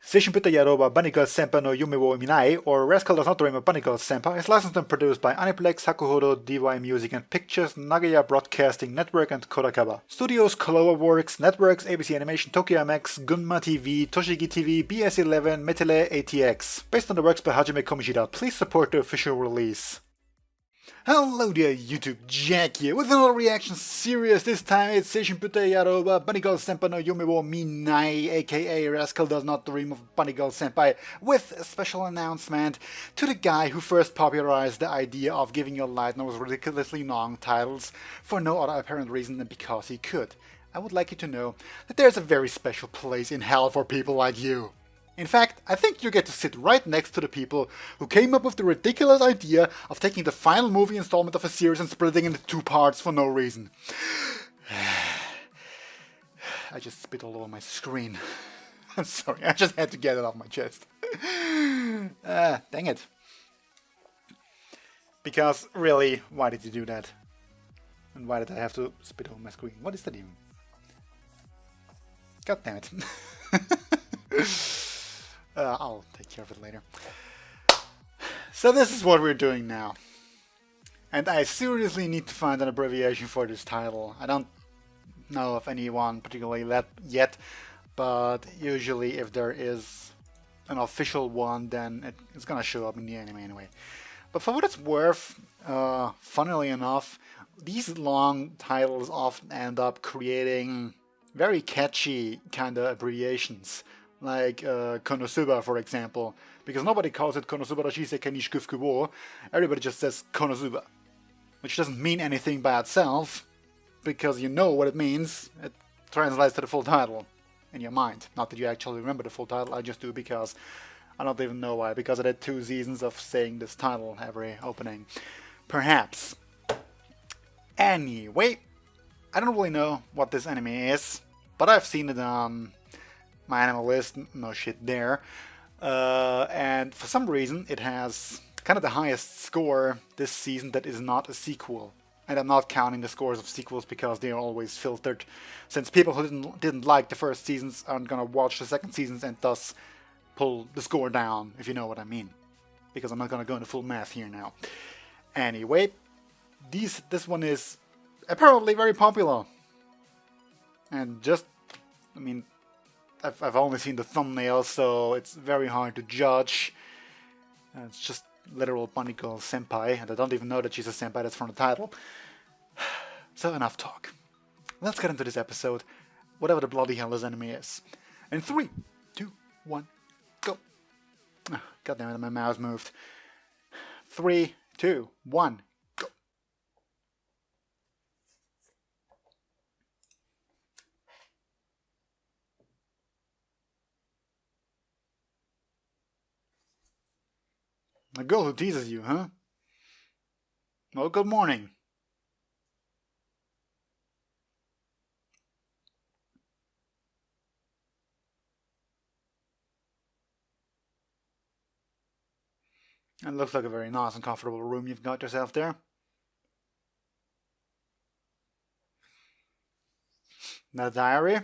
Seishun Buta Yarou wa Bunny Girl Senpai no Yume wo Minai, or Rascal Does Not Dream of Bunny Girl Senpai, is licensed and produced by Aniplex, Hakuhodo, DY Music and Pictures, Nagaya Broadcasting Network, and Kodakaba. Studios Kaloa Works, Networks, ABC Animation, Tokyo MX, Gunma TV, Toshigi TV, BS11, Metele, ATX. Based on the works by Hajime Komishida, please support the official release. Hello there YouTube, Jack here, with another reaction series. This time it's Seishun Buta Yarou wa Bunny Girl Senpai no Yume wo Minai, aka Rascal Does Not Dream of Bunny Girl Senpai, with a special announcement to the guy who first popularized the idea of giving your light novels ridiculously long titles for no other apparent reason than because he could. I would like you to know that there's a very special place in hell for people like you. In fact, I think you get to sit right next to the people who came up with the ridiculous idea of taking the final movie installment of a series and splitting it into two parts for no reason. I just spit all over my screen. I'm sorry, I just had to get it off my chest. Dang it. Because, really, why did you do that? And why did I have to spit over my screen? What is that even? God damn it. I'll take care of it later. So this is what we're doing now. And I seriously need to find an abbreviation for this title. I don't know of anyone particularly yet, but usually if there is an official one, then it's gonna show up in the anime anyway. But for what it's worth, funnily enough, these long titles often end up creating very catchy kind of abbreviations. Like Konosuba, for example, because nobody calls it Konosuba Rashisei ni Shikufuku wo, everybody just says Konosuba, which doesn't mean anything by itself, because you know what it means. It translates to the full title in your mind. Not that you actually remember the full title, I just do because I don't even know why, because I did 2 seasons of saying this title every opening. Perhaps. Anyway, I don't really know what this anime is, but I've seen it on my anime list, no shit there, and for some reason it has kind of the highest score this season that is not a sequel. And I'm not counting the scores of sequels because they are always filtered, since people who didn't like the first seasons aren't gonna watch the second seasons and thus pull the score down, if you know what I mean. Because I'm not gonna go into full math here now. Anyway, this one is apparently very popular. And just, I mean, I've only seen the thumbnail, so it's very hard to judge. It's just literal Bunny Girl Senpai, and I don't even know that she's a senpai, that's from the title. So enough talk. Let's get into this episode, whatever the bloody hell this anime is. In 3, 2, 1, go! Oh, God damn it, my mouse moved. 3, 2, 1, go! A girl who teases you, huh? Well, good morning. It looks like a very nice and comfortable room you've got yourself there. The diary.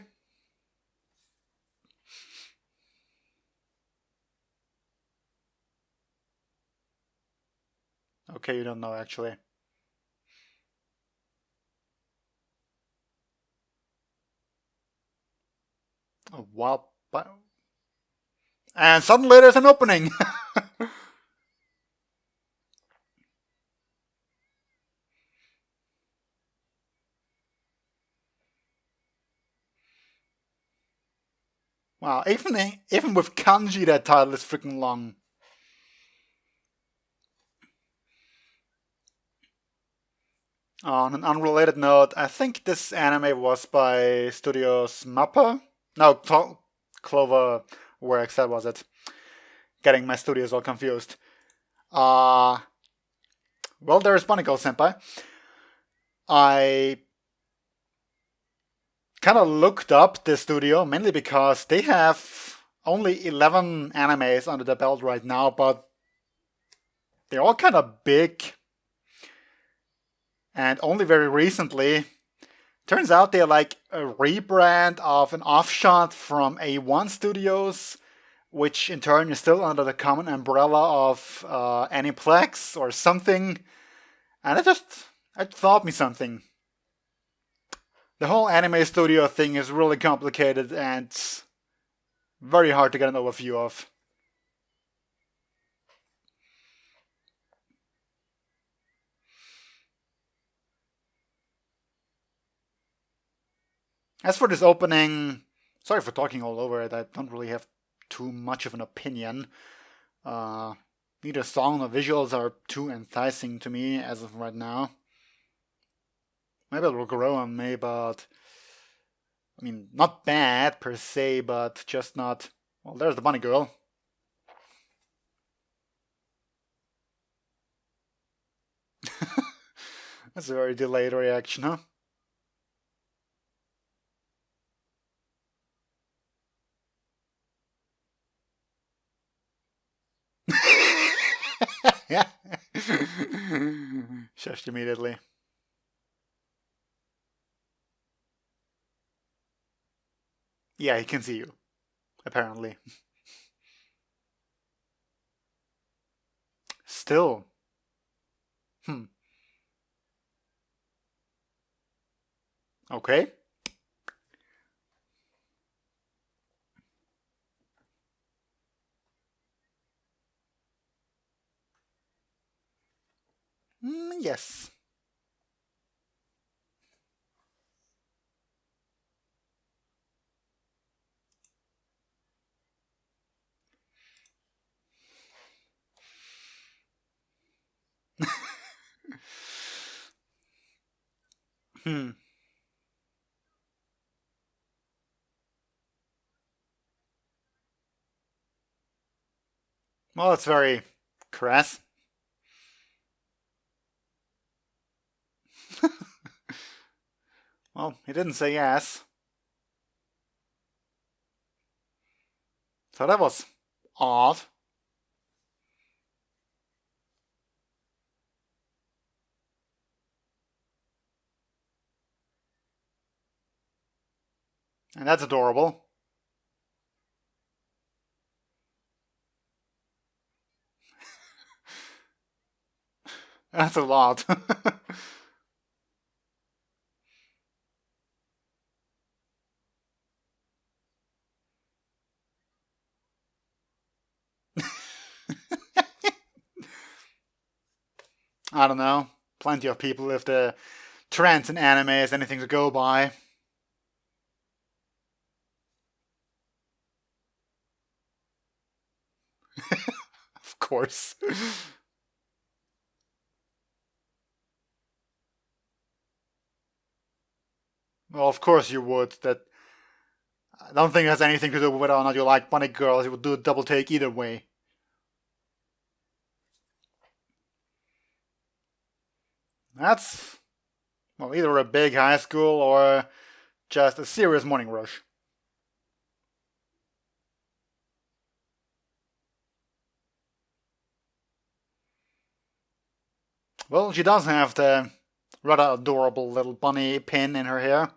Okay, you don't know actually. Oh, wow. And suddenly there's an opening. Wow, even with kanji that title is freaking long. On an unrelated note, I think this anime was by Studios Mappa? No, Clover Works, that was it. Getting my studios all confused. Well, there's Bunny Girl Senpai. I kind of looked up this studio, mainly because they have only 11 animes under their belt right now, but they're all kind of big. And only very recently, turns out they're like a rebrand of an offshot from A1 Studios, which in turn is still under the common umbrella of Aniplex or something. And it taught me something. The whole anime studio thing is really complicated and very hard to get an overview of. As for this opening, sorry for talking all over it, I don't really have too much of an opinion. Neither song nor visuals are too enticing to me as of right now. Maybe it will grow on me, but I mean, not bad per se, but just not. Well, there's the bunny girl. That's a very delayed reaction, huh? Yeah. Shushed immediately. Yeah, he can see you. Apparently. Still. Okay. Yes. Well, it's very crass. Well, he didn't say yes. So that was odd. And that's adorable. That's a lot. I don't know. Plenty of people if the trends in anime is anything to go by. Of course. Well, of course you would. That I don't think it has anything to do with whether or not you like bunny girls. You would do a double take either way. That's, well, either a big high school or just a serious morning rush. Well, she does have the rather adorable little bunny pin in her hair.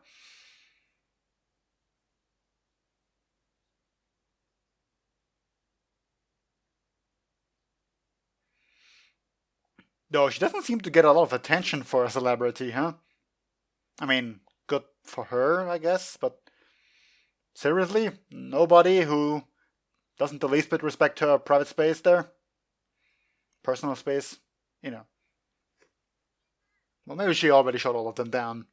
Though she doesn't seem to get a lot of attention for a celebrity, huh? I mean, good for her, I guess, but seriously? Nobody who doesn't the least bit respect her private space there? Personal space? You know. Well, maybe she already shut all of them down.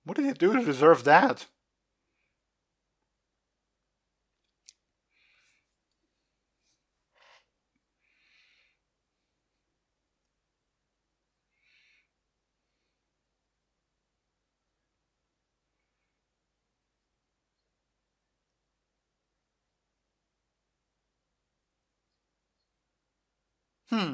What did he do to deserve that? Hmm.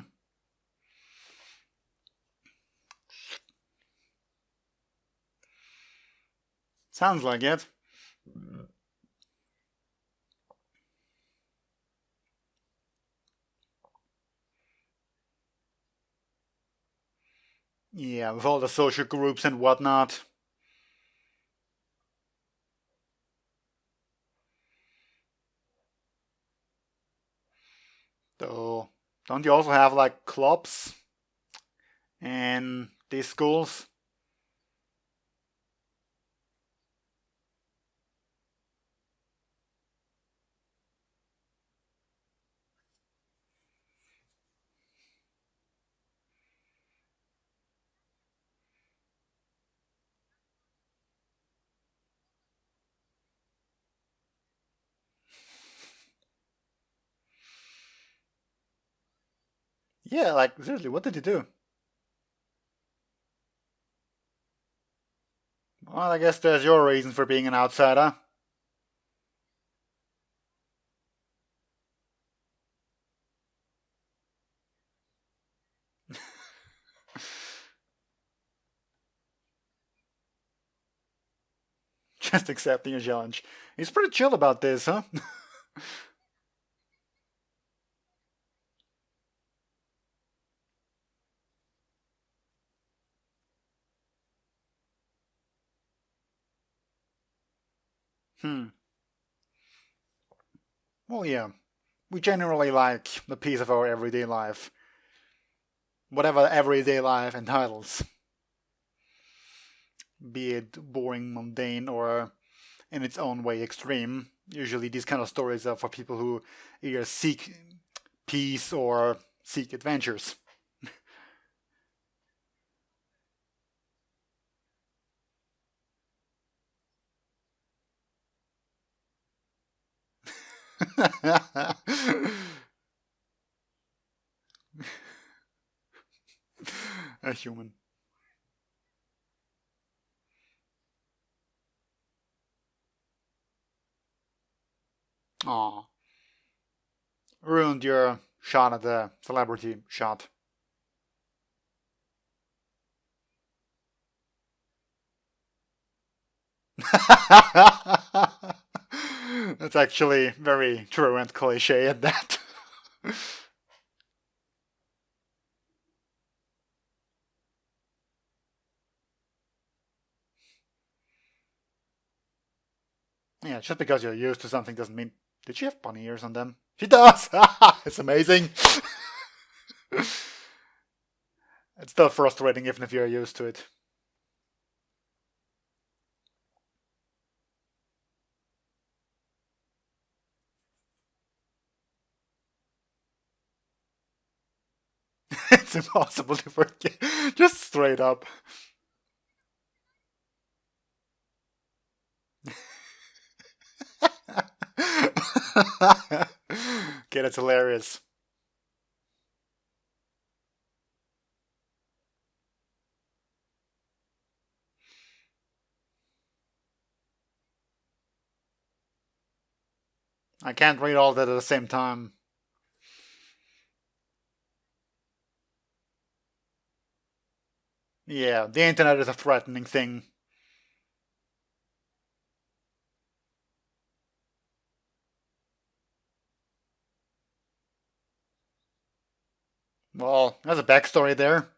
Sounds like it. Yeah, with all the social groups and whatnot. So, don't you also have like clubs in these schools? Yeah, like seriously, what did you do? Well, I guess there's your reason for being an outsider. Just accepting a challenge. He's pretty chill about this, huh? Hmm. Well, yeah. We generally like the piece of our everyday life. Whatever everyday life entitles. Be it boring, mundane, or in its own way extreme. Usually these kind of stories are for people who either seek peace or seek adventures. A human. Aw. Ruined your shot at the celebrity shot. That's actually very true and cliche at that. Yeah, just because you're used to something doesn't mean. Did she have bunny ears on them? She does! It's amazing! It's still frustrating even if you're used to it. It's impossible to forget. Just straight up. Okay, that's hilarious. I can't read all that at the same time. Yeah, the internet is a threatening thing. Well, there's a backstory there.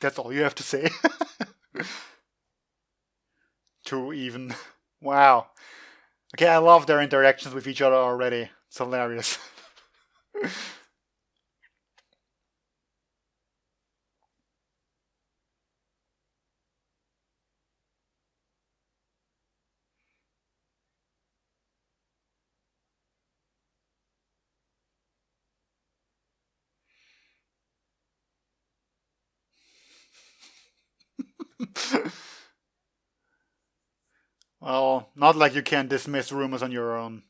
That's all you have to say. Two even. Wow. Okay, I love their interactions with each other already. It's hilarious. Well, not like you can dismiss rumors on your own.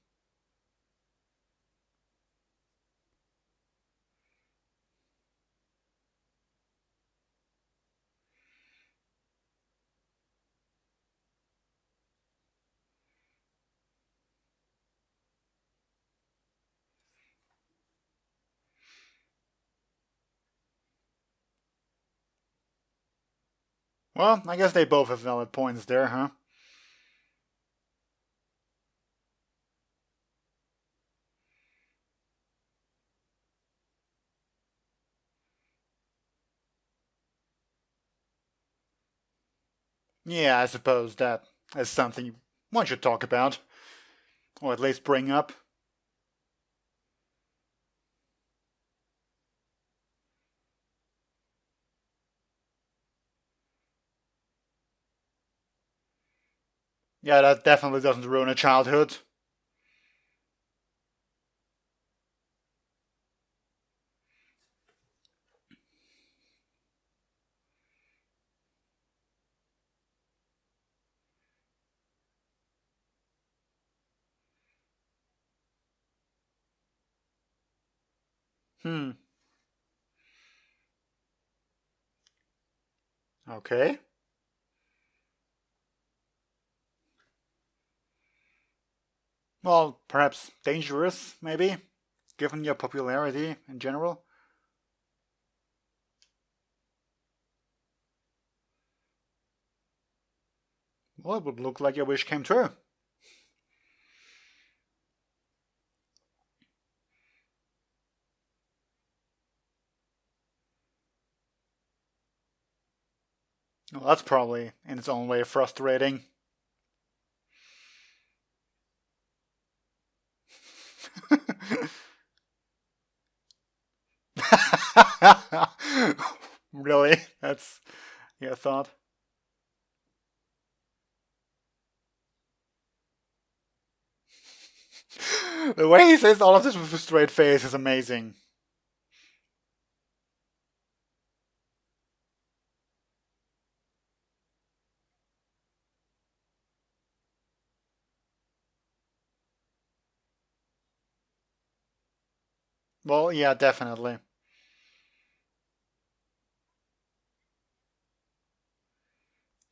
Well, I guess they both have valid points there, huh? Yeah, I suppose that is something one should talk about, or at least bring up. Yeah, that definitely doesn't ruin a childhood. Hmm. Okay. Well, perhaps dangerous, maybe, given your popularity in general. Well, it would look like your wish came true. Well, that's probably, in its own way, frustrating. Really? That's your thought? The way he says all of this with a straight face is amazing. Well, yeah, definitely.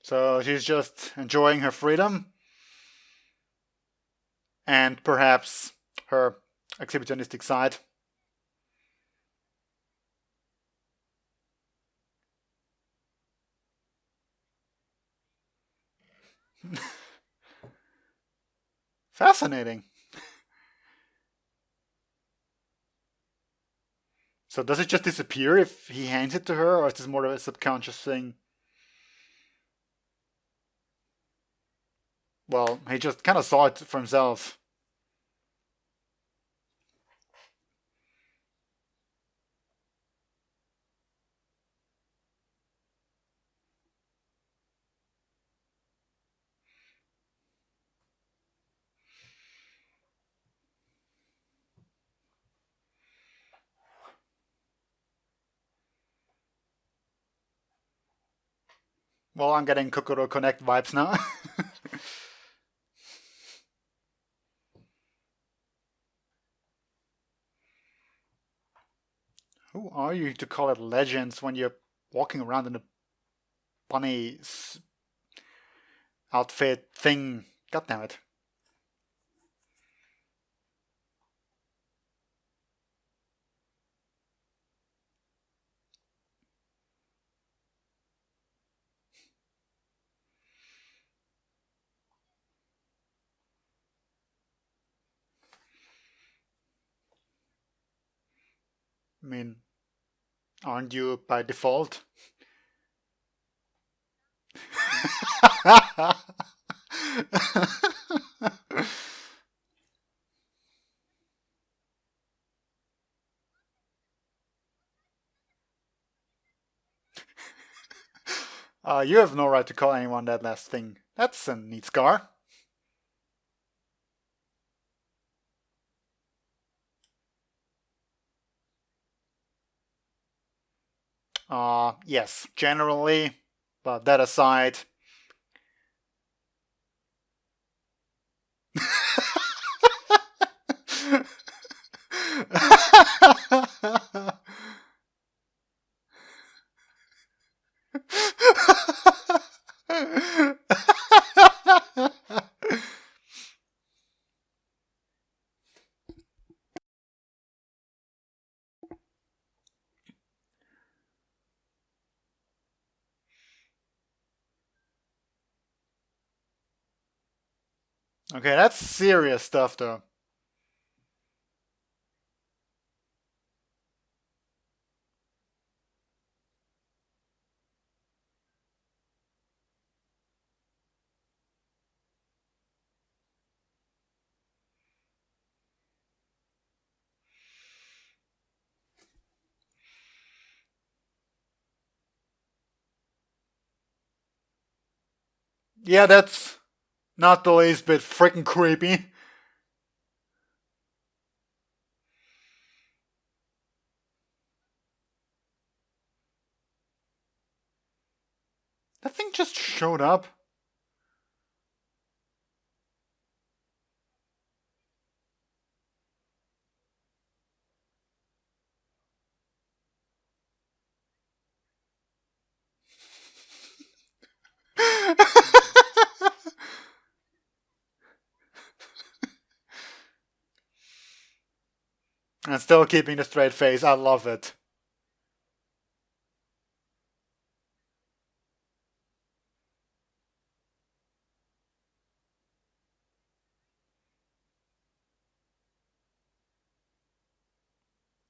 So she's just enjoying her freedom and perhaps her exhibitionistic side. Fascinating. So does it just disappear if he hands it to her, or is this more of a subconscious thing? Well, he just kind of saw it for himself. Well, I'm getting Kokoro Connect vibes now. Who are you to call it legends when you're walking around in a bunny outfit thing? God damn it. I mean, aren't you by default? You have no right to call anyone that last thing. That's a neat scar. Yes, generally. But that aside. Okay, that's serious stuff, though. Yeah, that's Not the least bit freaking creepy. That thing just showed up. And still keeping the straight face. I love it.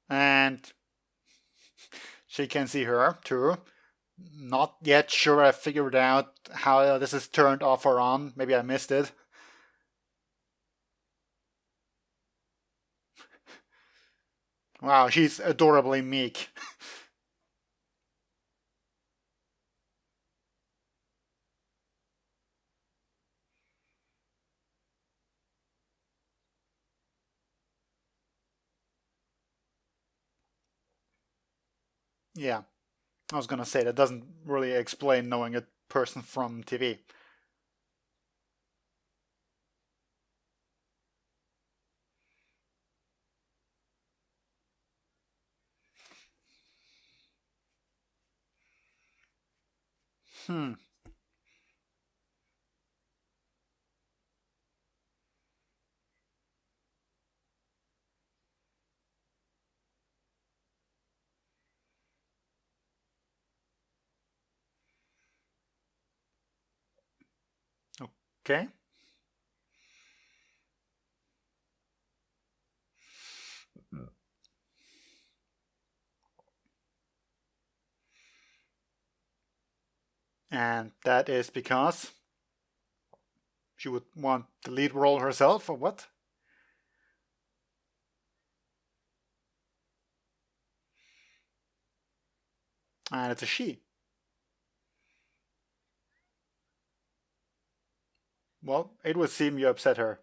And she can see her too. Not yet sure I figured out how this is turned off or on. Maybe I missed it. Wow, she's adorably meek. Yeah, I was gonna say that doesn't really explain knowing a person from TV. Hmm. Okay. And that is because she would want the lead role herself, or what? And it's a she. Well, it would seem you upset her.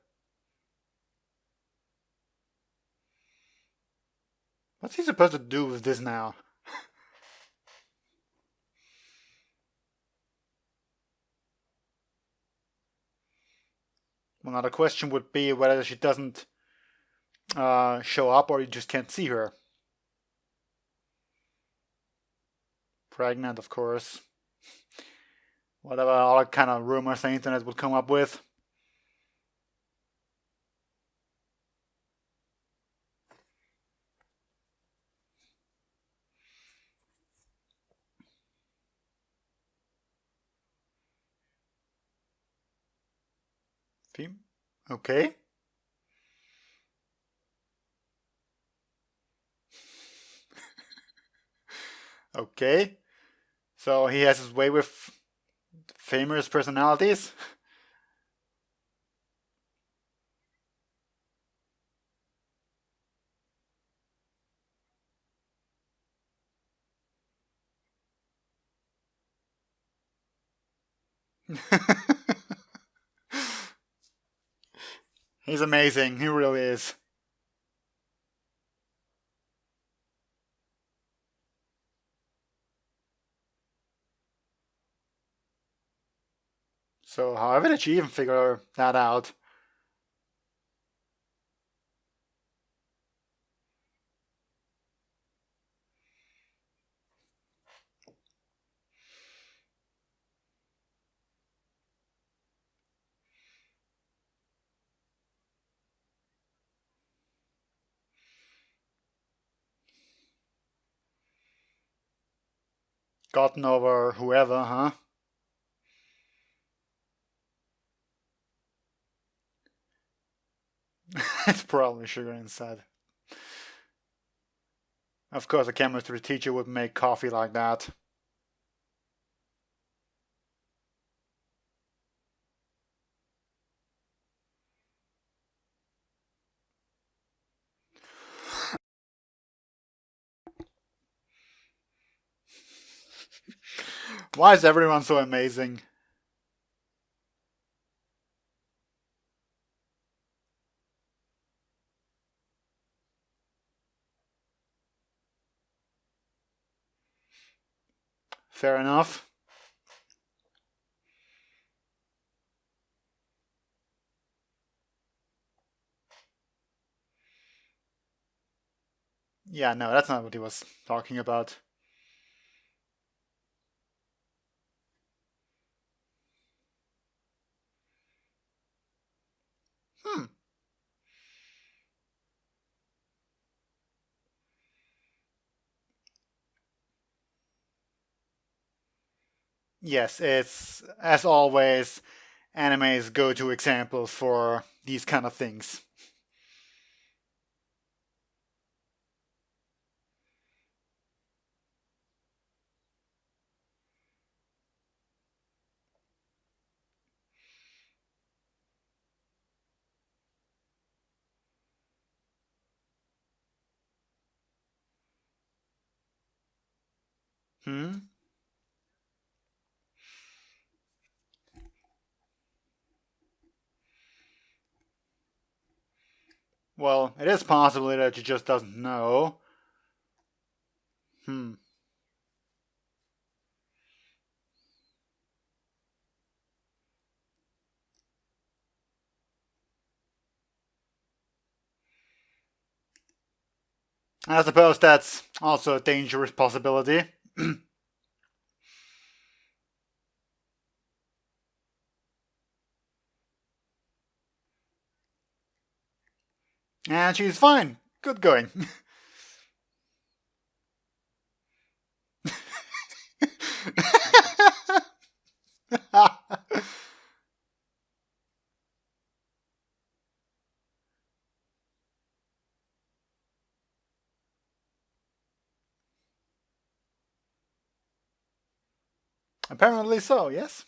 What's he supposed to do with this now? Well, now the question would be whether she doesn't show up or you just can't see her. Pregnant, of course. Whatever other kind of rumors the internet would come up with. Okay. Okay. So he has his way with famous personalities. He's amazing. He really is. So, however did she even figure that out? Gotten over whoever, huh? It's probably sugar inside. Of course, a chemistry teacher would make coffee like that. Why is everyone so amazing? Fair enough. Yeah, no, that's not what he was talking about. Hmm. Yes, it's, as always, anime's go-to example for these kind of things. Hmm? Well, it is possible that she just doesn't know. Hmm. I suppose that's also a dangerous possibility. And she's fine. Good going. Apparently so, yes.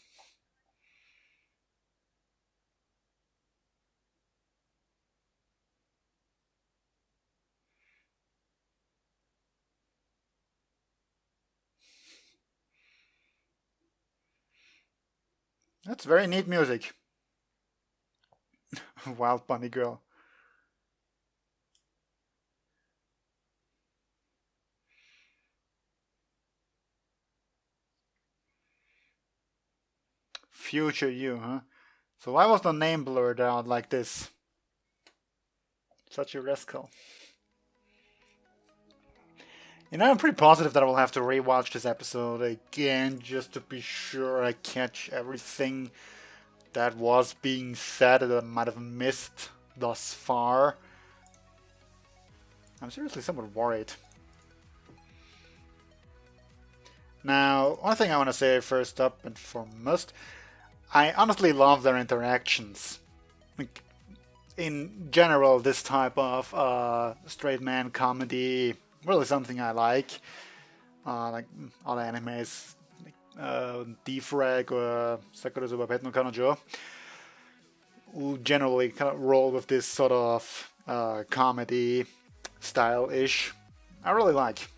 That's very neat music. Wild Bunny Girl. Future you, huh? So why was the name blurred out like this? Such a rascal. You know, I'm pretty positive that I will have to rewatch this episode again just to be sure I catch everything that was being said that I might have missed thus far. I'm seriously somewhat worried. Now, one thing I want to say first up and foremost, I honestly love their interactions. Like, in general, this type of straight man comedy really something I like. Like other animes, like Defrag or Sakura Pet no Kanojo, who generally kind of roll with this sort of comedy style-ish. I really like.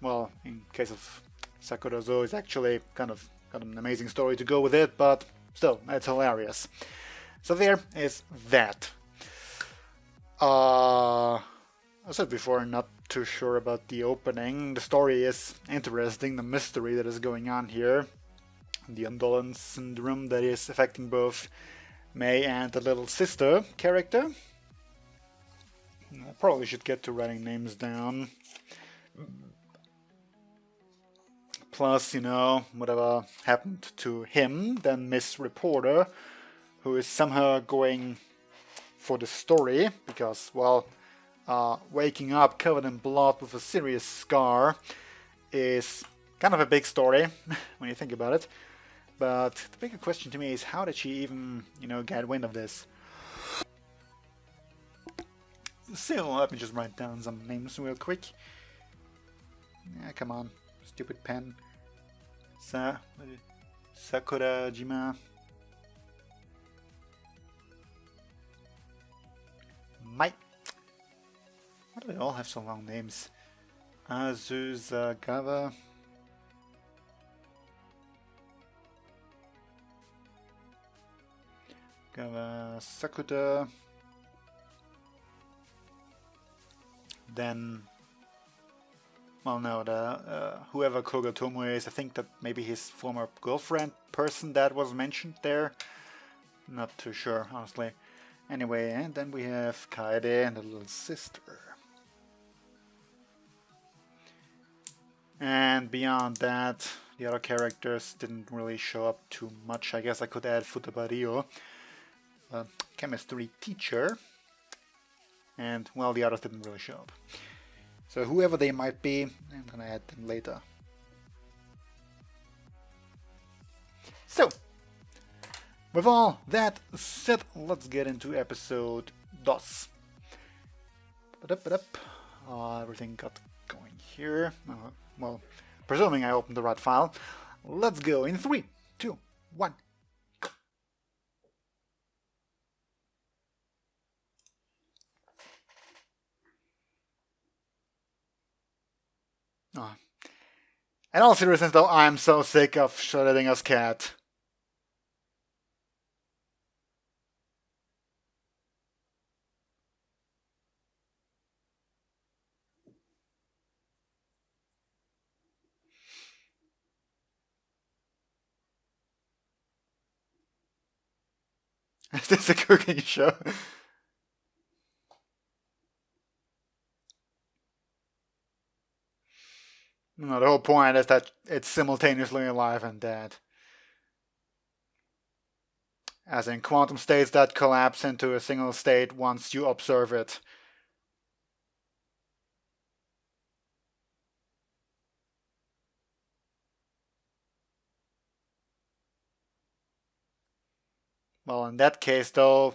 Well, in case of Sakura Zo, it's actually kind of got an amazing story to go with it, but still, it's hilarious. So there is that. I said before, not too sure about the opening. The story is interesting, the mystery that is going on here, the Adolescence syndrome that is affecting both May and the little sister character. I probably should get to writing names down. Plus, you know, whatever happened to him, then Miss Reporter, who is somehow going for the story, because, well, waking up covered in blood with a serious scar is kind of a big story when you think about it. But the bigger question to me is, how did she even, you know, get wind of this? So let me just write down some names real quick. Yeah, come on, stupid pen. Sakurajima. Mike. Why do they all have so long names? Azuzagawa. Sakuta. Then well, no, the whoever Kogatomo is, I think that maybe his former girlfriend person that was mentioned there. Not too sure, honestly. Anyway, and then we have Kaede and the little sister. And beyond that, the other characters didn't really show up too much. I guess I could add Futabario, chemistry teacher. And, well, the others didn't really show up. So whoever they might be, I'm gonna add them later. So, with all that said, let's get into episode DOS. Everything got going here. Well, presuming I opened the right file. Let's go in 3, 2, 1. Oh. In all seriousness though, I'm so sick of Schrödinger's cat. Is this a cooking show? No, the whole point is that it's simultaneously alive and dead. As in quantum states that collapse into a single state once you observe it. Well, in that case, though,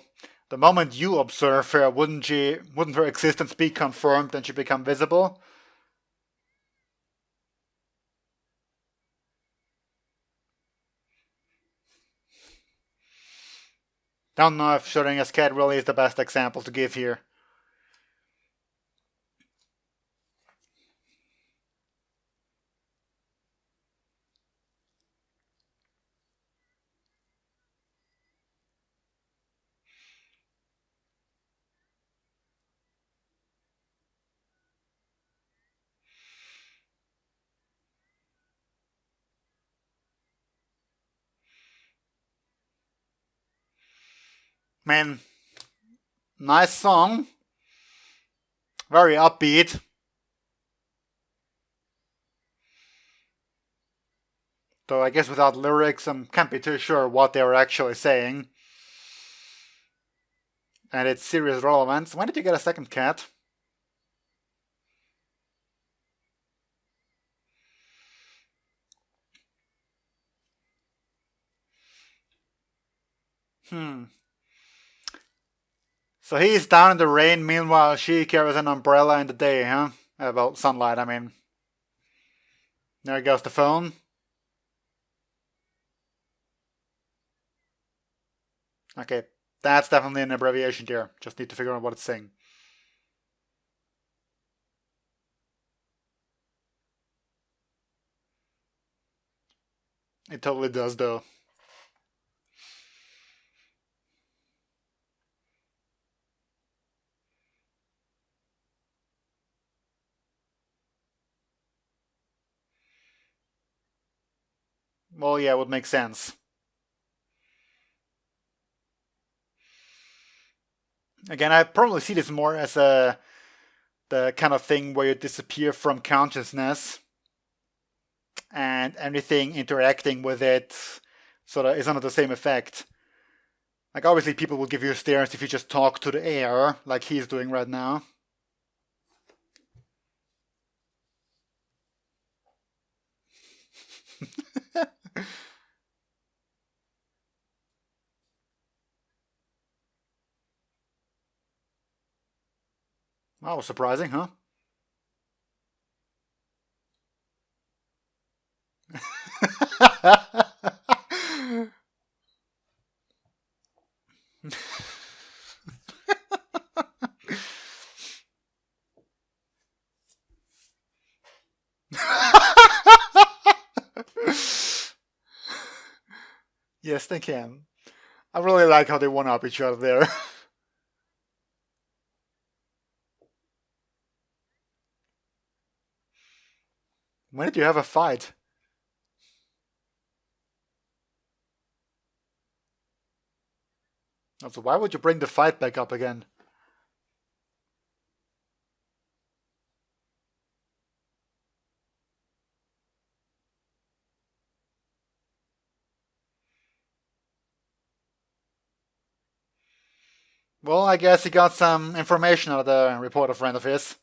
the moment you observe her, wouldn't her existence be confirmed and she become visible? Don't know if Schrödinger's cat really is the best example to give here. Man, nice song. Very upbeat. Though I guess without lyrics, I can't be too sure what they were actually saying. And it's serious relevance. When did you get a second cat? So he's down in the rain, meanwhile she carries an umbrella in the day, huh? Well, sunlight, I mean. There goes the phone. Okay, that's definitely an abbreviation there. Just need to figure out what it's saying. It totally does, though. Well, yeah, it would make sense. Again, I probably see this more as the kind of thing where you disappear from consciousness and anything interacting with it sort of is under the same effect. Like, obviously people will give you stares if you just talk to the air, like he's doing right now. That was surprising, huh? Yes, they can. I really like how they one up each other there. When did you have a fight? Also, why would you bring the fight back up again? Well, I guess he got some information out of the reporter friend of his.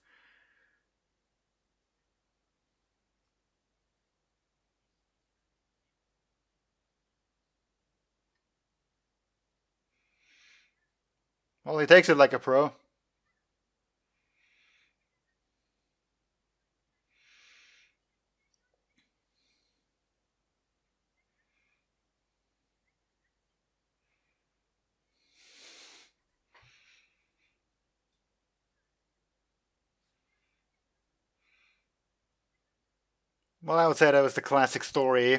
Well, he takes it like a pro. Well, I would say that was the classic story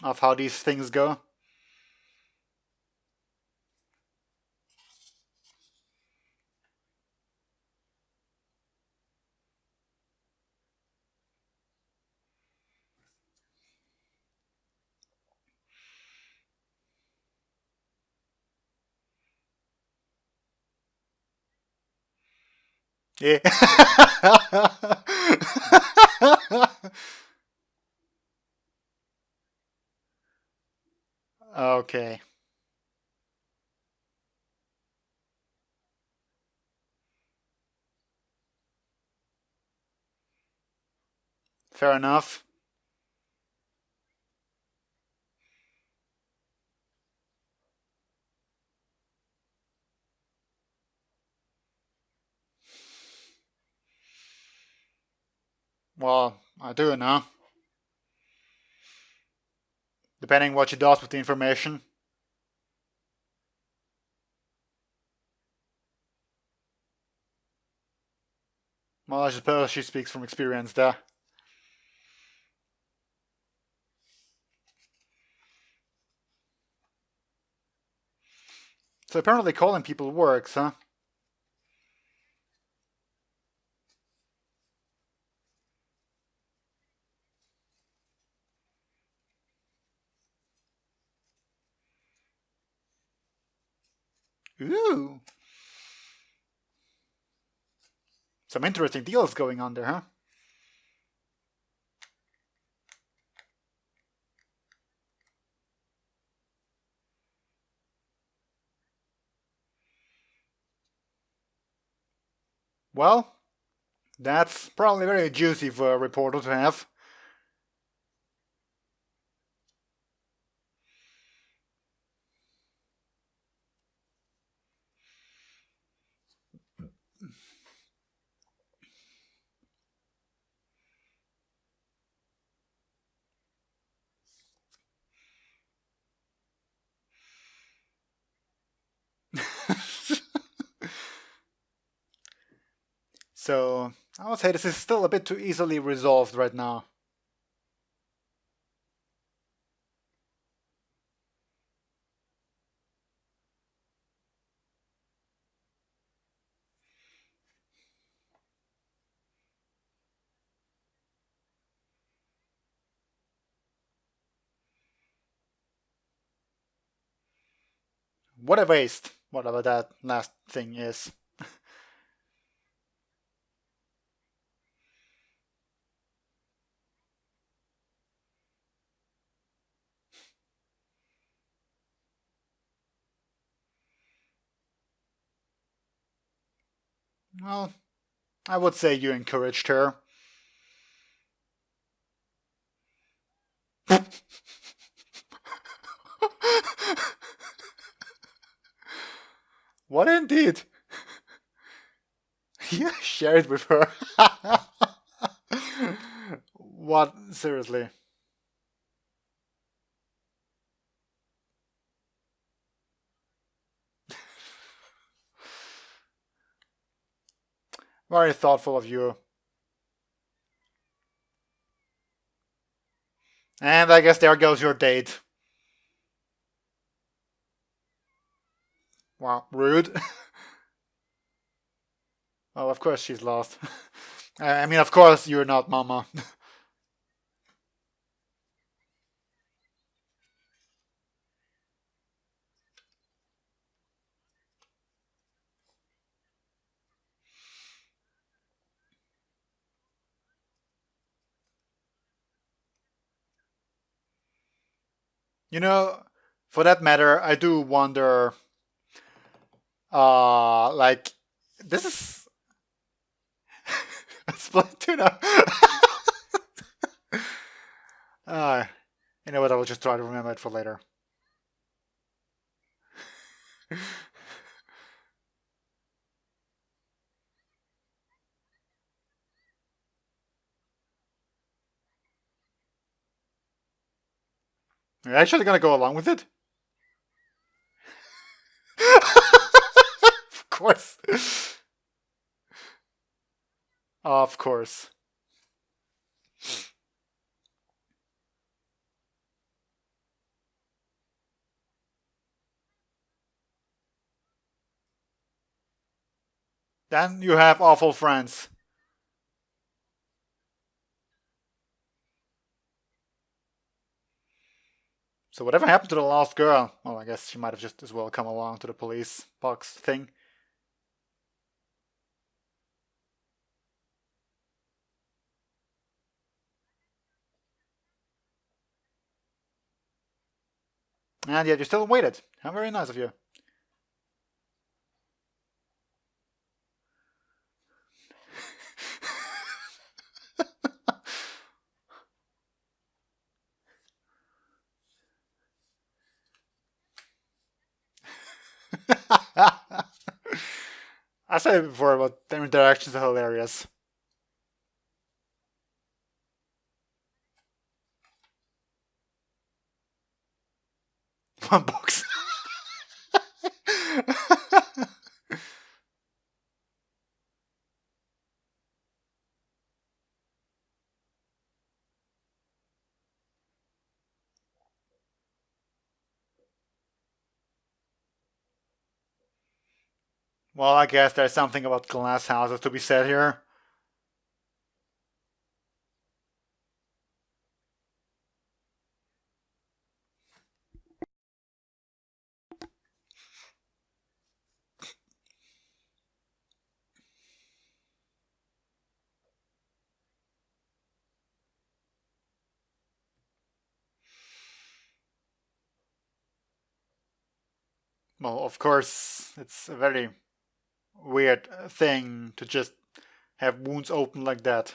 of how these things go. Yeah. Okay. Fair enough. Well, I do know. Depending what she does with the information. Well, I suppose she speaks from experience there. So apparently calling people works, huh? Ooh. Some interesting deals going on there, huh? Well, that's probably very juicy for a reporter to have. So, I would say this is still a bit too easily resolved right now. What a waste, whatever that last thing is. Well, I would say you encouraged her. What indeed? Yeah, share it with her. What? Seriously? Very thoughtful of you. And I guess there goes your date. Wow, rude. Oh, of course she's lost. I mean, of course you're not Mama. You know, for that matter, I do wonder, like, this is split tuna. uh, you know what, I will just try to remember it for later. You're actually gonna go along with it? Of course. Of course. Then you have awful friends. So whatever happened to the lost girl? Well, I guess she might have just as well come along to the police box thing. And yet you still waited. How very nice of you. I said it before, but their interactions are hilarious. One box. Well, I guess there's something about glass houses to be said here. Well, of course, it's a very weird thing to just have wounds open like that.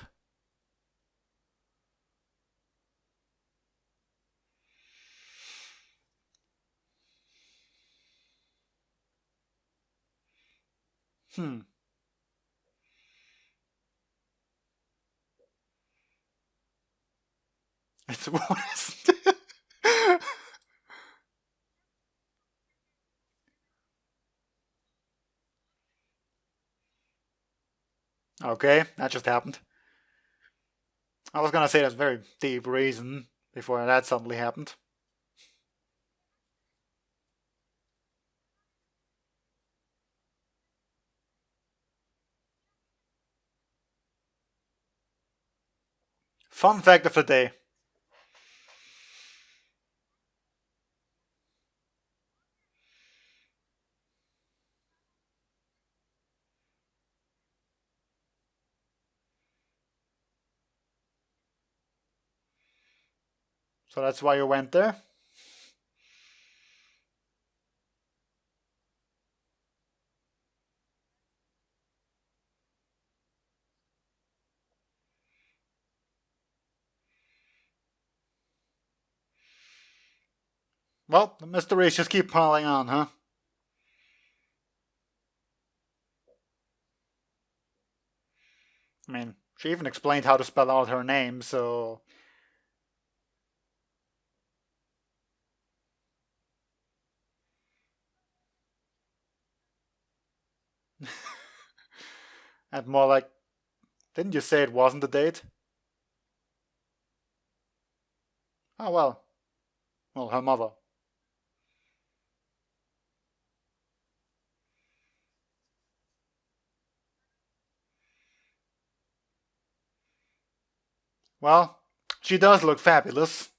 Hmm. It's worse. Okay, that just happened. I was gonna say there's a very deep reason before that suddenly happened. Fun fact of the day. So that's why you went there? Well, the mysteries just keep piling on, huh? I mean, she even explained how to spell out her name, so... and more like, didn't you say it wasn't a date? Oh, well. Well, her mother. Well, she does look fabulous.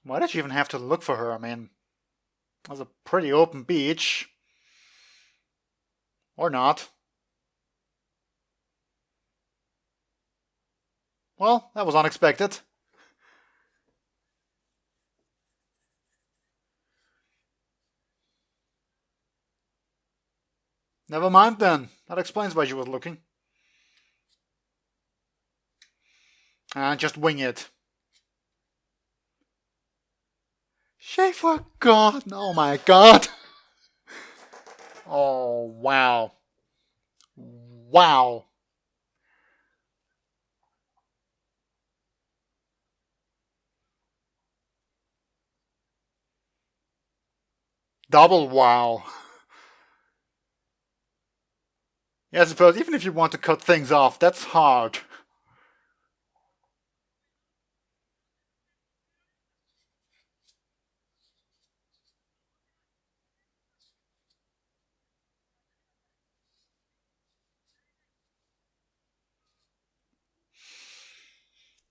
Why did you even have to look for her? I mean, it was a pretty open beach. Or not. Well, that was unexpected. Never mind then. That explains why she was looking. And just wing it. She forgot. Oh my god. Oh, wow. Wow. Double wow. Yeah, I suppose even if you want to cut things off, that's hard.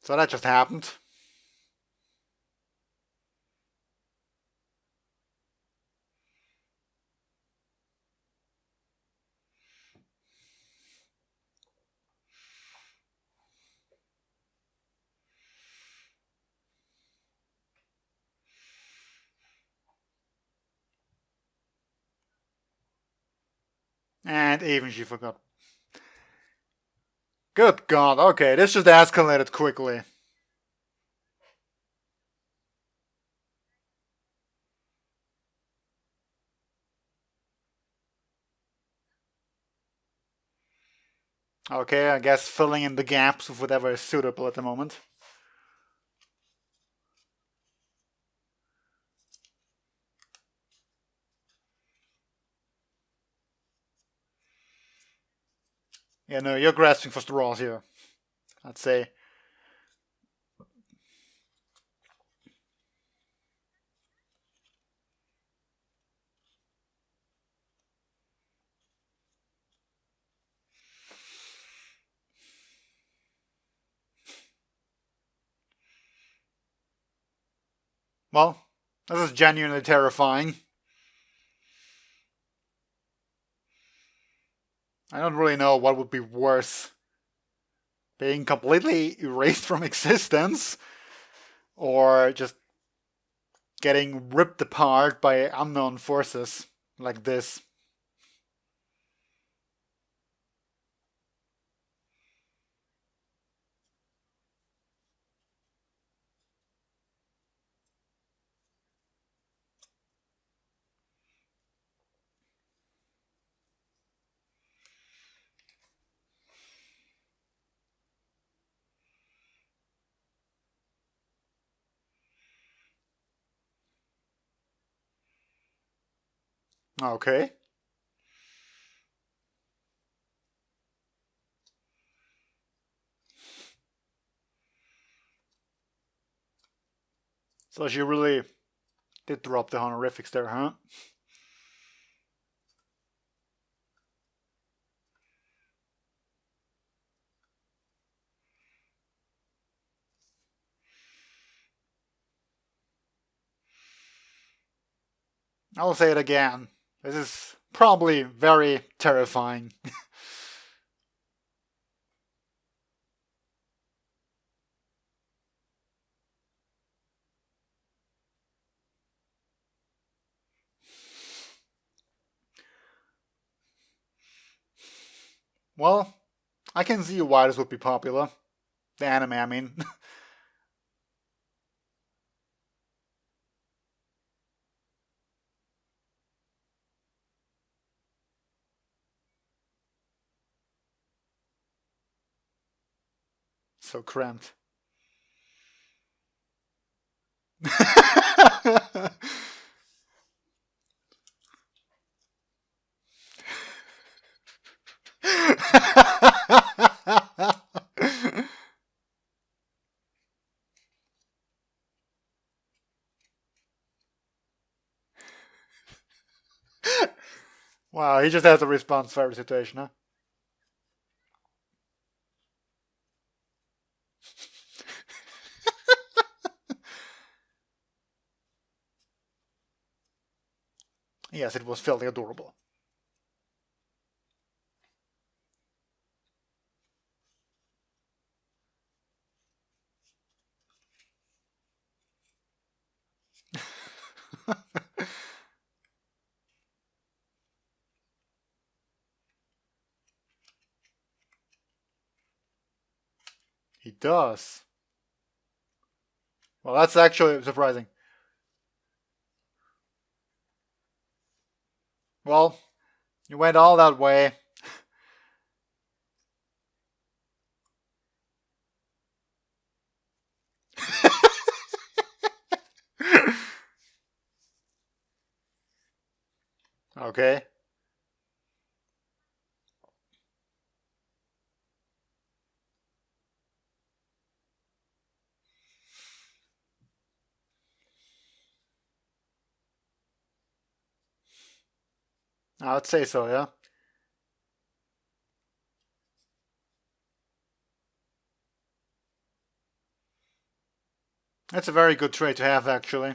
So that just happened. And even she forgot. Good god, okay, this just escalated quickly. Okay, I guess filling in the gaps with whatever is suitable at the moment. Yeah, no, you're grasping for straws here, I'd say. Well, this is genuinely terrifying. I don't really know what would be worse. Being completely erased from existence, or just getting ripped apart by unknown forces like this. Okay. So she really did drop the honorifics there, huh? I will say it again. This is probably very terrifying. Well, I can see why this would be popular. The anime, I mean. So cramped. Wow, he just has a response for every situation, huh? Yes, it was fairly adorable. He does. Well, that's actually surprising. Well, you went all that way. Okay. I would say so, yeah. That's a very good trait to have, actually.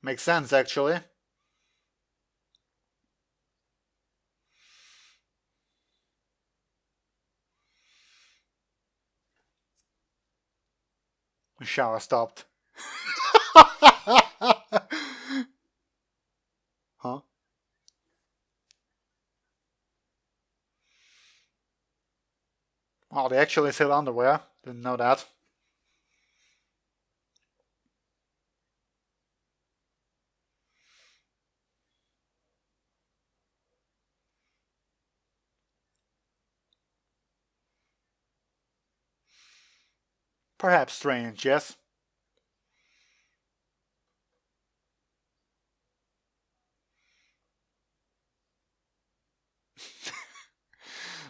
Makes sense, actually. The shower stopped. Huh? Oh, they actually sell underwear. Didn't know that. Perhaps strange, yes.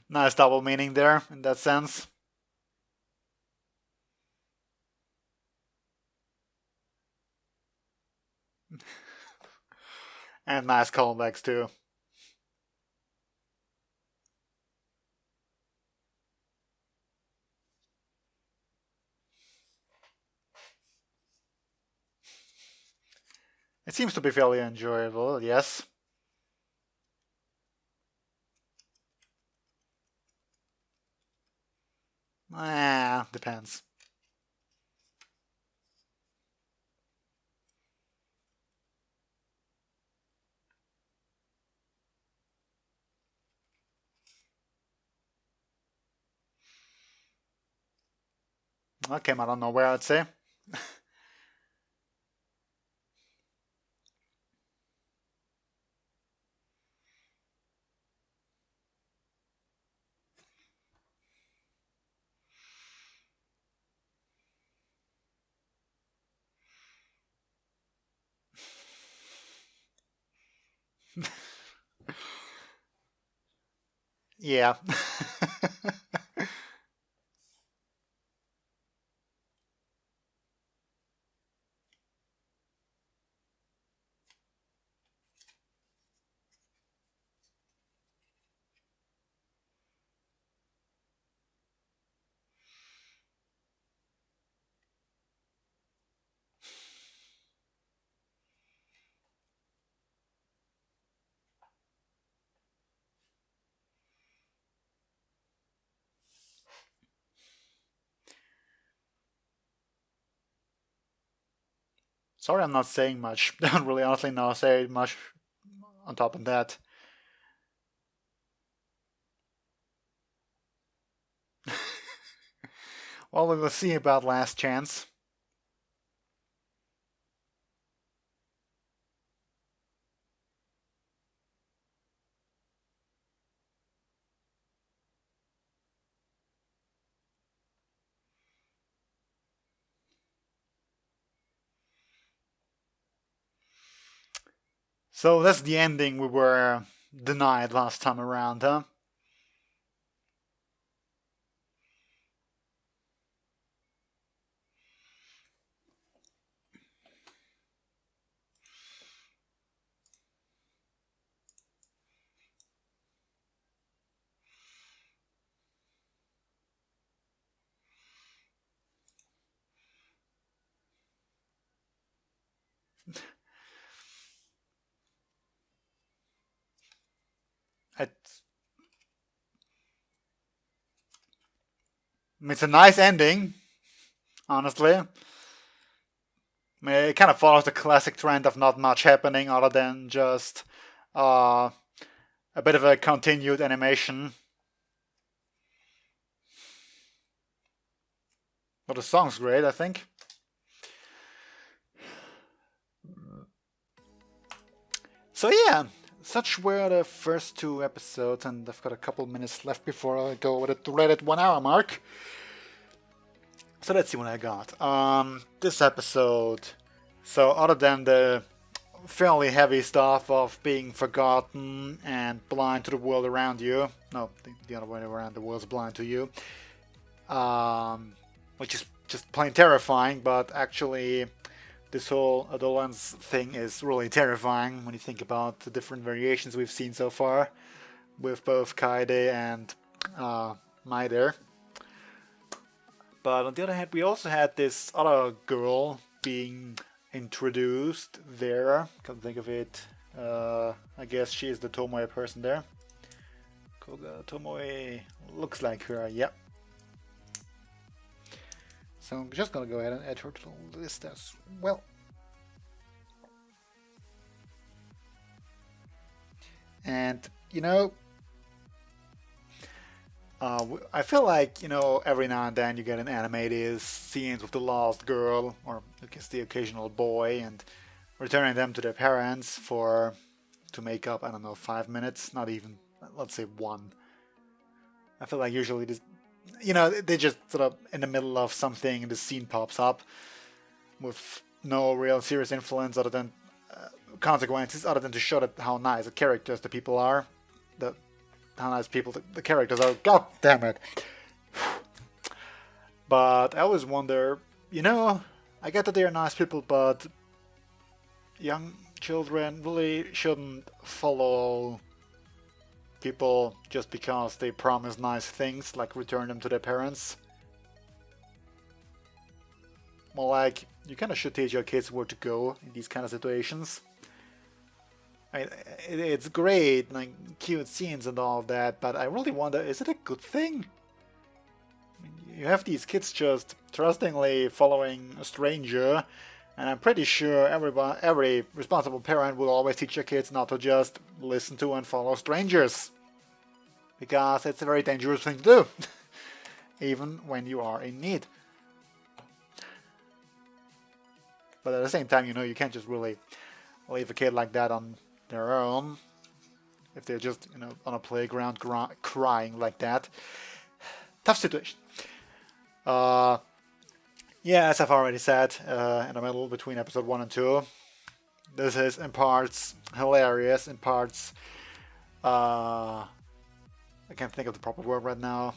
Nice double meaning there, in that sense. And nice callbacks, too. It seems to be fairly enjoyable, yes. Depends. That came out of nowhere, I'd say. Yeah. Sorry, I'm not saying much. Don't really honestly know say much on top of that. Well, we will see about Last Chance. So that's the ending we were denied last time around, huh? It's it's a nice ending, honestly. I mean, it kind of follows the classic trend of not much happening other than just a bit of a continued animation. But the song's great, I think. So yeah, such were the first 2 episodes, and I've got a couple minutes left before I go over the dreaded 1 hour mark. So let's see what I got. This episode, so other than the fairly heavy stuff of being forgotten and blind to the world around you, no, the other way around, the world's blind to you, which is just plain terrifying, but actually this whole adolescence thing is really terrifying when you think about the different variations we've seen so far with both Kaede and Mai there. But on the other hand, we also had this other girl being introduced there. Can't think of it. I guess she is the Tomoe person there. Koga Tomoe looks like her, yep. So I'm just gonna go ahead and add her to the list as well. And, you know, I feel like, you know, every now and then you get an animated scenes with the lost girl, or I guess the occasional boy, and returning them to their parents to make up, I don't know, 5 minutes, not even, let's say 1. I feel like usually this, you know, they just sort of in the middle of something and the scene pops up with no real serious influence other than consequences, other than to show that how nice the characters the people are, how nice people the characters are. God damn it! But I always wonder, you know, I get that they are nice people, but young children really shouldn't follow people just because they promise nice things, like return them to their parents. Well, like, you kind of should teach your kids where to go in these kind of situations. I mean, it's great, like cute scenes and all of that, but I really wonder, is it a good thing? I mean, you have these kids just trustingly following a stranger, and I'm pretty sure every responsible parent will always teach their kids not to just listen to and follow strangers. Because it's a very dangerous thing to do, even when you are in need. But at the same time, you know, you can't just really leave a kid like that on their own if they're just, you know, on a playground crying like that. Tough situation. Yeah, as I've already said, in the middle between episode 1 and 2, this is in parts hilarious, in parts I can't think of the proper word right now.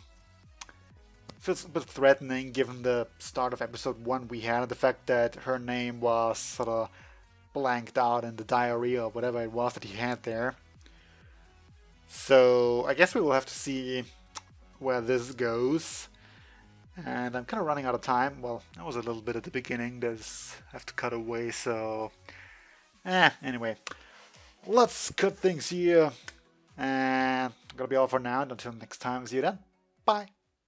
Feels a bit threatening given the start of episode 1 we had, the fact that her name was sort of blanked out in the diary or whatever it was that he had there. So I guess we will have to see where this goes. And I'm kind of running out of time. Well, that was a little bit at the beginning. I have to cut away, so... anyway. Let's cut things here. And gonna be all for now. Until next time, see you then. Bye.